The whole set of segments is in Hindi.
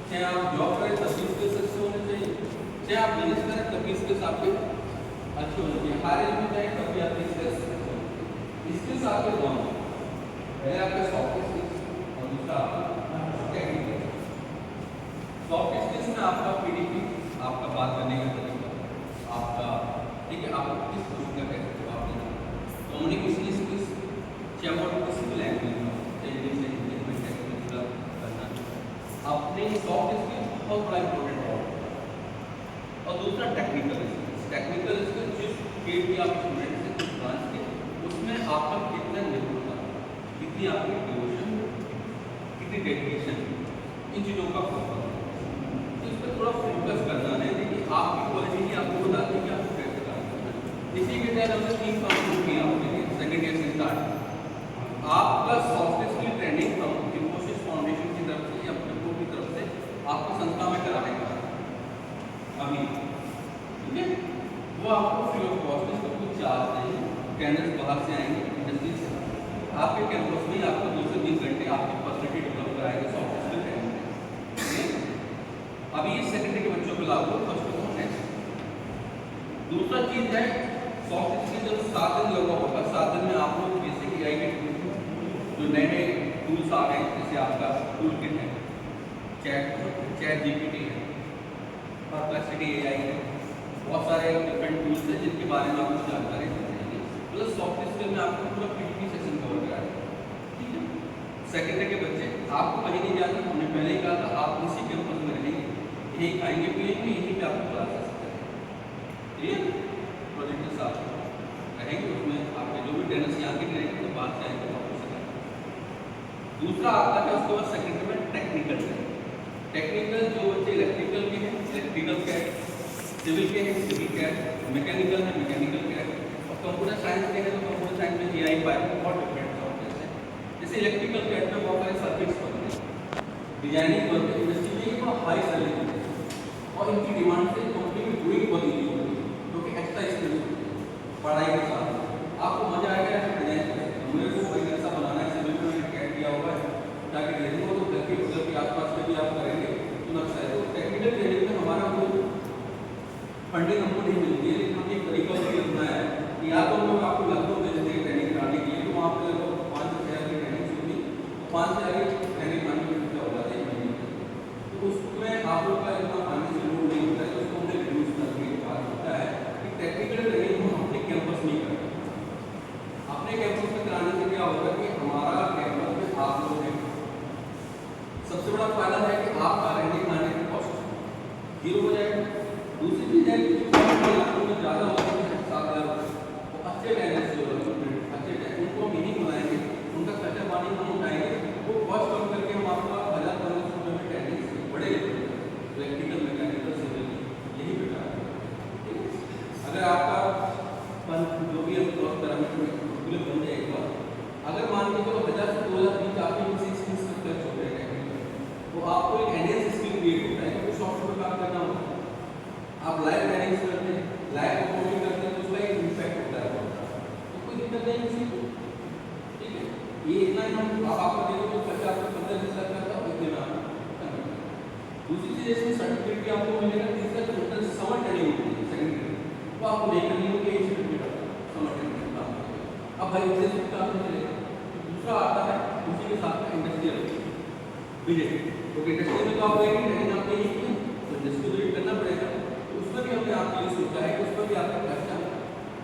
चाहे आप जॉब करें तब भी स्किल्स अच्छे होने चाहिए, चाहे आप बिजनेस करें तब भी स्किल्स आपके अच्छे होने चाहिए। हर एज में चाहे तब भी आपके स्किल्स अच्छे होने चाहिए। स्किल्स आपके दोनों, पहले आपका सॉफ्ट स्किल्स और दूसरा आपका टेक्निकल। सॉफ्ट स्किल्स में आपका पीडीपी, आपका बात करने का तरीका, आपका ठीक है, आप किस क्वेश्चन का कैसे जवाब देना, कम्युनिकेशन स्किल्स, चाहे वो किसी भी लैंग्वेज में, चाहे इंग्लिश है, हिंदी में, टेक्निकल करना, अपने सॉफ्ट स्किल्स बहुत बड़ा इंपॉर्टेंट रोल है। और दूसरा टेक्निकल स्किल्स, टेक्निकल स्किल्स जिस फील्ड की आप स्टूडेंट से कुछ ब्रांच के, उसमें आपका कितना निपुणता, कितनी आपकी डिवोशन, कितनी डेडिकेशन, इन चीज़ों का फोकस, तो इस पर थोड़ा फोकस करना है। देखिए आपकी क्वालिटी ही आपको बताती है कि आपको कैसे काम करना है। इसी के तहत हमने 3 काम किया आपके लिए सेकेंड ईयर से स्टार्ट। आपका सॉफ्ट स्किल ट्रेनिंग हम इन्फोसिस फाउंडेशन की तरफ से या विप्रो की तरफ से आपको संस्था में कराएगा अभी, ठीक है। वो आपको फ्री ऑफ कॉस्ट, इसका कोई चार्ज नहीं है। कैंडिडेट्स बाहर से आएंगे इंडस्ट्री से, आपके कैंपस में आपको 2 से 3 घंटे आपकी पर्सनैलिटी डेवलप कराएंगे सॉफ्ट स्किल ट्रेनिंग में। अभी इस सेकेंडरी के बच्चों को लागू, फर्स्ट को नेक्स्ट। दूसरा चीज है सॉफ्ट स्किल, जब 7 दिन लगा होगा, 7 दिन में आप लोग बेसिक एआई के जो नए नए टूल्स आ गए, जैसे आपका टूल किट है, चैट जीपीटी है, परप्लेक्सिटी एआई है, बहुत सारे डिफरेंट टूल्स हैं जिनके बारे में आपको जानकारी दी जाएगी। प्लस सॉफ्ट स्किल में आपको पूरा पीपीटी सेशन कवर कराएगा, ठीक है। सेकेंडरी के बच्चे आपको कहीं नहीं जाना, हमने पहले ही कहा था, आप इसी कैंपस में रहेंगे, यही खाएंगे पिएंगे, यहीं पे आपको क्लासेस करेंगे, ठीक है। प्रोजेक्ट के साथ रहेंगे, उसमें आपके जो भी टेनेंस यहाँ के रहेंगे तो बात जाएंगे वापस से। दूसरा आता है उसके बाद सेकेंडरी में टेक्निकल। टेक्निकल जो बच्चे इलेक्ट्रिकल के हैं, इलेक्ट्रिकल कैट, सिविल के हैं, सिविल कैट, मैकेनिकल है, मैकेनिकल कैट, और कंप्यूटर साइंस के हैं तो कंप्यूटर साइंस में एआई पाइप बहुत डिफरेंट सॉफ्टवेयर है। जैसे इलेक्ट्रिकल कैट में बहुत सारे सर्किट्स बनते हैं, डिजाइनिंग बनते हैं, इंडस्ट्री में बहुत हाई सैलरी होती है और इनकी डिमांड से कंपनी की डूइंग बहुत ईजी होती है, क्योंकि एक्स्ट्रा स्किल्स होती है पढ़ाई के साथ। आपको मजा आएगा डिजाइन करने में। मुझे को कोई ऐसा बनाना है, सिविल में मैंने कैट दिया होगा ताकि ट्रेनिंग हो तो घर के आसपास में भी आप करेंगे तो नक्शा है। तो टेक्निकल ट्रेनिंग में हमारा कोई फंडिंग हमको नहीं मिलती है, लेकिन हमने एक तरीका भी अपनाया है कि या तो लोग आपको लखनऊ भेज देंगे ट्रेनिंग कराने के लिए, तो वहाँ पे लगभग 5 से 6 की ट्रेनिंग होगी, 5 से आगे ट्रेनिंग मानी का होगा 1 महीने में, तो उसमें आप लोग का इतना फाइनेंशियल लोड नहीं होता है, तो उसको हमने रिड्यूस करने के बाद होता है कि टेक्निकल ट्रेनिंग हम अपने कैंपस में करते हैं। अपने कैंपस में कराने से क्या होगा कि हमारा कैंपस में आप लोग हैं, सबसे बड़ा फायदा है कि आपका रहने खाने का कॉस्ट 0 हो जाएगा। दूसरी चीज है कि जो ज़्यादा होगा 7,000 वो अच्छे टैलेंट से अच्छे टैलेंट उनको हम यही बनाएंगे, उनका खर्चा पानी हम उठाएंगे, वो कॉस्ट कम करके हम आपका 1,000-1,500 रुपये में टैलेंट बड़े इलेक्ट्रिकल मैकेनिकल सिविल यही बेटा है, ठीक है। अगर आपका जो भी हम क्रॉस पैरामीटर पूरे बन जाएगा, अगर मान के चलो 1,000 से 2,000 बीच आपके किसी स्किल्स का खर्च हो जाएगा, तो आपको एक एनएस स्किल क्रिएट होता है, क्योंकि सॉफ्टवेयर काम करना होता है। आप लाइव ट्रेनिंग्स करते हैं, लाइव रिपोर्टिंग करते हैं, तो उसका एक इम्पैक्ट होता है, तो कोई दिक्कत नहीं किसी को, ठीक है। ये इतना ही हम आपको देखो तो खर्चा आपका 15,000 का था, इतने में आप। दूसरी चीज इसमें सर्टिफिकेट भी आपको मिलेगा। तीसरा टोटल समर ट्रेनिंग होती है सेकेंडरी, तो आपको नहीं करनी होगी एक सर्टिफिकेट आता है समर ट्रेनिंग का। अब भाई इंडस्ट्री का आपको चलेगा। दूसरा आता है उसी के साथ में इंडस्ट्रियल विजिट, क्योंकि इंडस्ट्री में तो आप गए ट्रेनिंग आपने ही की, तो इंडस्ट्री विजिट करना पड़ेगा, तो उसमें भी हमने आपके लिए सोचा है कि उस पर भी आपका खर्चा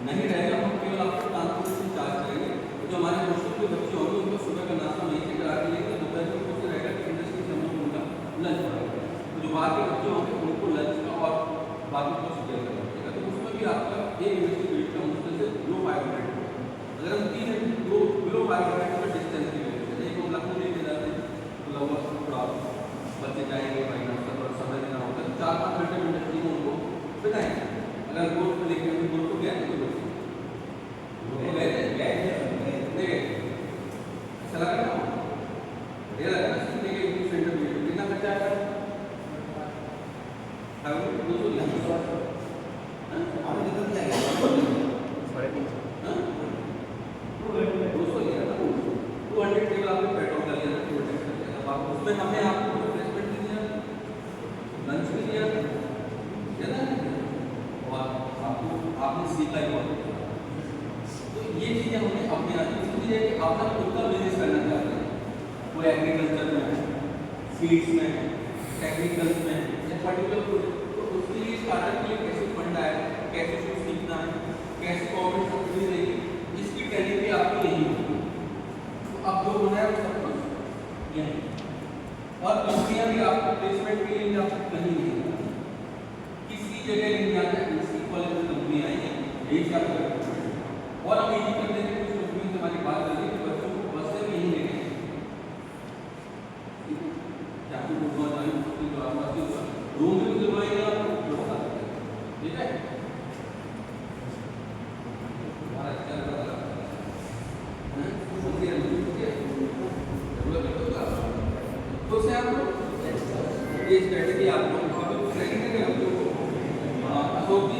नहीं रहेगा, हम केवल आपको ट्रांसपोर्टेशन चार्ज करेंगे। जो हमारे हॉस्टल के बच्चे होंगे उनको सुबह का नाश्ता वहीं से करा के लेंगे, दोपहर को उससे रहेगा कि इंडस्ट्री से हम लोग उनका लंच बढ़ाएंगे, तो जो बाहर के बच्चे होंगे उनको लंच का और बाकी को सुविधा करना पड़ेगा। तो उसमें भी आपका एक इंडस्ट्री विजिट का मुश्किल से बिलो 500, अगर हम 3 बिलो 500 का डिस्टेंस की वजह से नहीं, हम लखनऊ नहीं ले जाते तो लगभग थोड़ा बच्चे जाएंगे, भाई नाश्ता थोड़ा समय देना होता है, 4-5 घंटे में इंडस्ट्री में उनको बिताएंगे। अगर रोड पर देखिए अभी रोड को गया तो गए अच्छा लगा ना, बढ़िया लगा ना, सीखने के एक सेंटर में कितना खर्चा आएगा? 200 लिया था, 200 केवल आपने पेट्रोल का लिया था, उसमें हमने आपको रिप्लेसमेंट दिया आपने सीखा ही बहुत। तो ये चीज़ें हमें अपने आप दूसरी है कि आप ना खुद का बिजनेस करना चाहते हैं, वो एग्रीकल्चर में है, सीड्स में है, टेक्निकल्स में है, या पर्टिकुलर प्रोजेक्ट, तो उसके लिए स्टार्टअप के लिए कैसे फंड आए, कैसे कुछ सीखना है, कैसे गवर्नमेंट सब्सिडी देगी, इसकी ट्रेनिंग भी आपकी यही होगी। तो अब जो होना है वो सब कुछ यही, और कंपनियां भी आपको प्लेसमेंट के लिए आपको कहीं नहीं जाना, किसी जगह नहीं जाना, इसी कॉलेज में कंपनी आई है, यही सब करें। और हम यही करते हैं, कुछ कंपनी से हमारी बात करती है कि बच्चों को बस से नहीं लेके जाके घूमना चाहिए, उसकी जो आसपास की रूम में दिलवाएंगे आपको, जो बता सकते हैं, ठीक है। हमारा अच्छा लगा तो से आप ये स्ट्रेटेजी आपको ट्रेनिंग करेंगे बच्चों को, अशोक जी